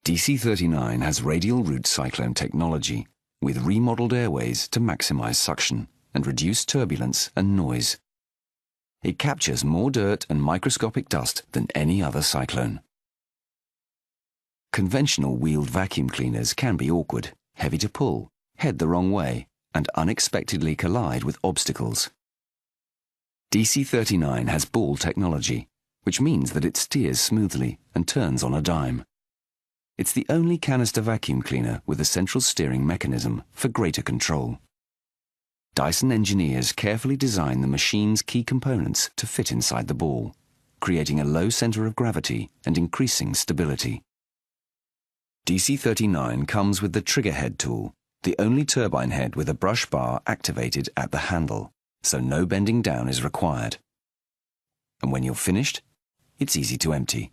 DC39 has radial route cyclone technology with remodeled airways to maximize suction and reduce turbulence and noise. It captures more dirt and microscopic dust than any other cyclone. Conventional wheeled vacuum cleaners can be awkward, heavy to pull, head the wrong way, and unexpectedly collide with obstacles. DC39 has ball technology, which means that it steers smoothly and turns on a dime. It's the only canister vacuum cleaner with a central steering mechanism for greater control. Dyson engineers carefully design the machine's key components to fit inside the ball, creating a low center of gravity and increasing stability. DC39 comes with the trigger head tool, the only turbine head with a brush bar activated at the handle, so no bending down is required. And when you're finished, it's easy to empty.